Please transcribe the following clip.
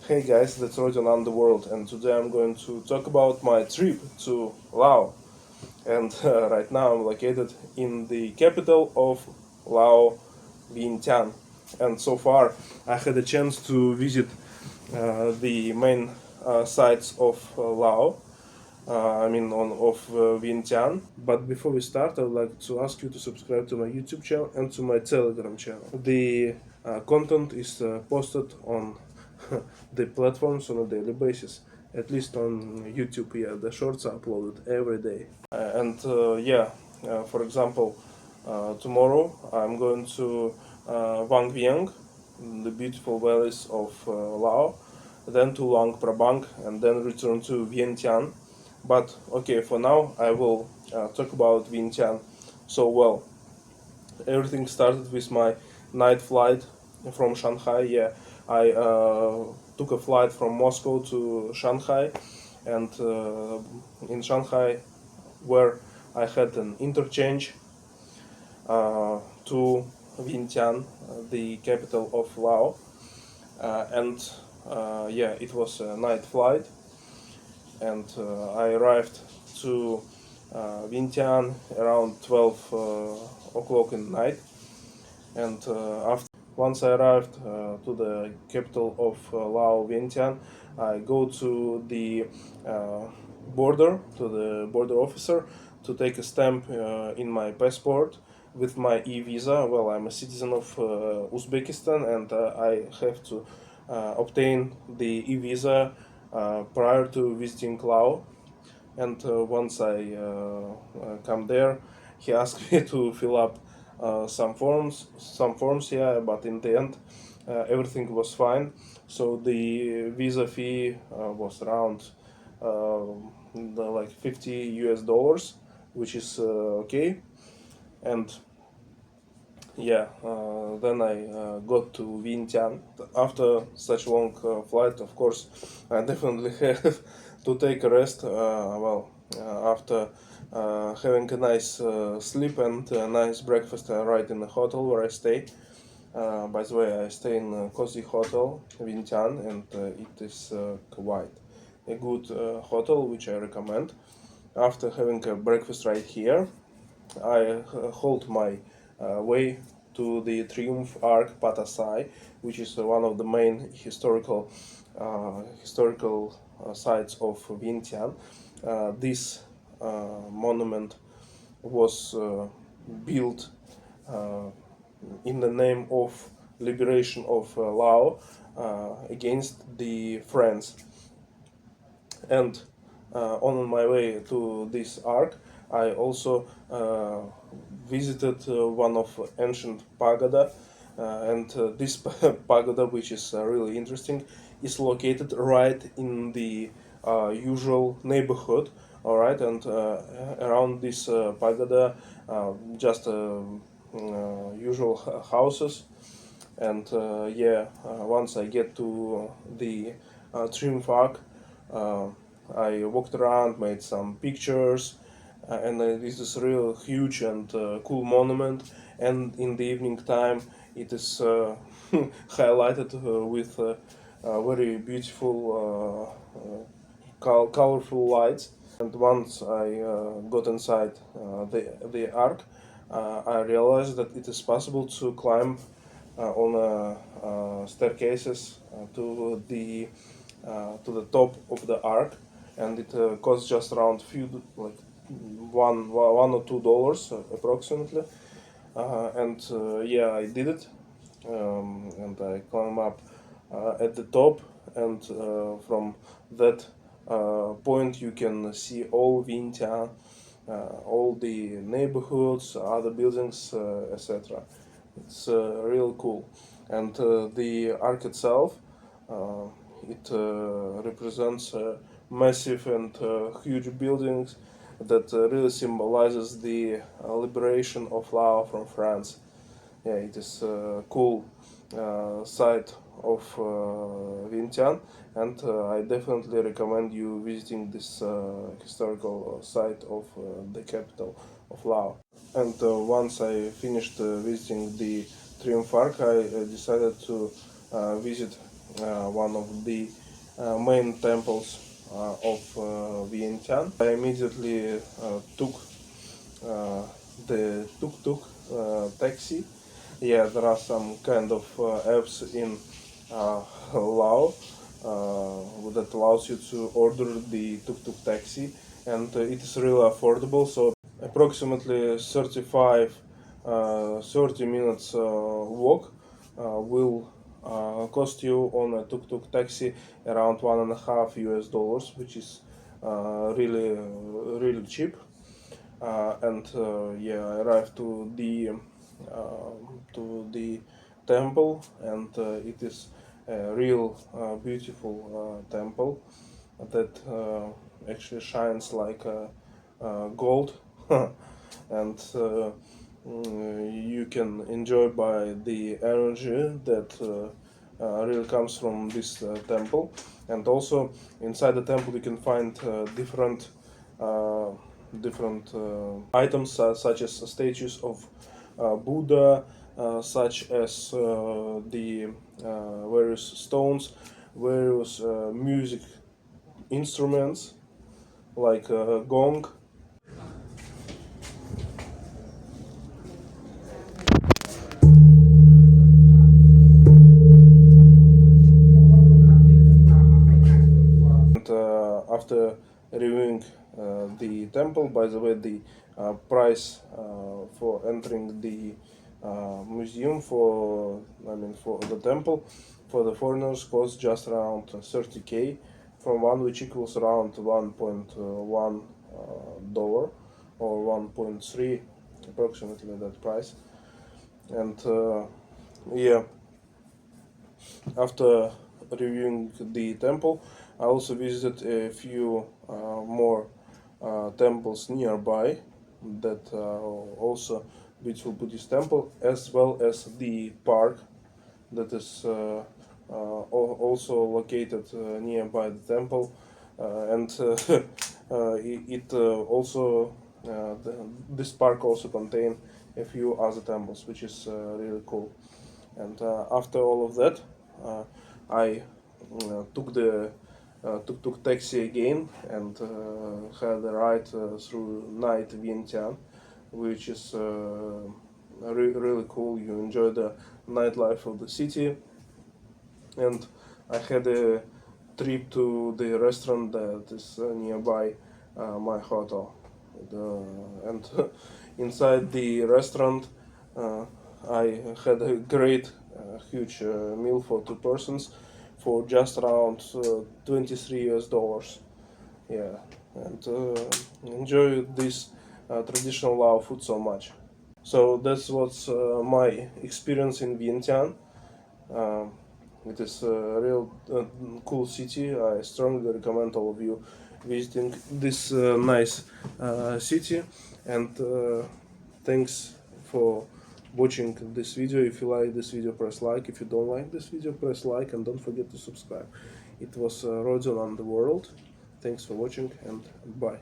Hey guys, that's Rodin on the world, and today I'm going to talk about my trip to Laos. And right now I'm located in the capital of Laos, Vientiane. And so far I had a chance to visit the main sites of Laos. Of Vientiane. But before we start, I would like to ask you to subscribe to my YouTube channel and to my Telegram channel. The content is posted on the platforms on a daily basis. At least on YouTube, yeah, the shorts are uploaded every day. For example, tomorrow I'm going to Vang Vieng, the beautiful valleys of Laos, then to Luang Prabang, and then return to Vientiane. But okay, for now I will talk about Vientiane. So well, everything started with my night flight from Shanghai. Yeah, I took a flight from Moscow to Shanghai, and in Shanghai, where I had an interchange to Vientiane, the capital of Laos, it was a night flight, and I arrived to Vientiane around 12 o'clock in the night, and once I arrived to the capital of Laos, Vientiane, I go to the border, to the border officer, to take a stamp in my passport with my e-visa. Well, I'm a citizen of Uzbekistan, and I have to obtain the e-visa prior to visiting Laos. And once I come there, he asked me to fill up some forms, yeah. But in the end, everything was fine. So the visa fee was around like $50, which is okay. And then I got to Vientiane. After such a long flight, of course, I definitely have to take a rest. After having a nice sleep and a nice breakfast right in the hotel where I stay. By the way, I stay in a cozy hotel, Vientiane, and it is quite a good hotel, which I recommend. After having a breakfast right here, I hold my way to the Triumph Arch Patuxai, which is one of the main historical sites of Vientiane. This monument was built uh, in the name of liberation of Laos against the French. And on my way to this arc, I also visited one of ancient pagoda, and this pagoda, which is really interesting, is located right in the usual neighborhood. All right, and around this pagoda, just usual houses. And once I get to the Triumph Arch, uh, I walked around, made some pictures, and this is a real huge and cool monument. And in the evening time, it is highlighted with very beautiful, colorful lights. And once I got inside the arc, I realized that it is possible to climb on staircases to the top of the arc, and it costs just around few like one or $2 approximately. I did it, and I climb up at the top, and from that point you can see all Vientiane, all the neighborhoods, other buildings, etc. It's real cool, and the arc itself, uh, it represents massive and huge buildings that really symbolizes the liberation of Laos from France. Yeah, it is a cool site of Vientiane, and I definitely recommend you visiting this historical site of the capital of Laos. And once I finished visiting the Triumph Arch, I decided to visit one of the main temples of Vientiane. I immediately took the tuk-tuk taxi. Yeah, there are some kind of apps in Laos that allows you to order the tuk-tuk taxi, and it is really affordable. So approximately 30 minutes walk will cost you on a tuk-tuk taxi around $1.50, which is really cheap. And yeah, I arrived to the temple, and it is a real beautiful temple that actually shines like gold, and you can enjoy by the energy that really comes from this temple. And also inside the temple you can find uh, different items such as statues of Buddha, such as the various stones, various music instruments like gong. And after reviewing the temple, by the way, the price for entering the museum for the temple for the foreigners costs just around 30K from one, which equals around 1.1 dollar or 1.3, approximately that price. And yeah, after reviewing the temple, I also visited a few more temples nearby that also beautiful Buddhist temple, as well as the park that is also located nearby the temple, and also this park also contain a few other temples, which is really cool. And after all of that, I took the tuk-tuk taxi again, and had a ride through night Vientiane, which is really cool. You enjoy the nightlife of the city. And I had a trip to the restaurant that is nearby my hotel. And inside the restaurant, I had a great, huge meal for two persons for just around $23. Yeah, and enjoy this traditional Lao food so much. So that's what's my experience in Vientiane. Um, it is a real cool city. I strongly recommend all of you visiting this nice city. And thanks for watching this video. If you like this video, press like. If you don't like this video, press like, and don't forget to subscribe. It was Rodion on the World. Thanks for watching, and bye.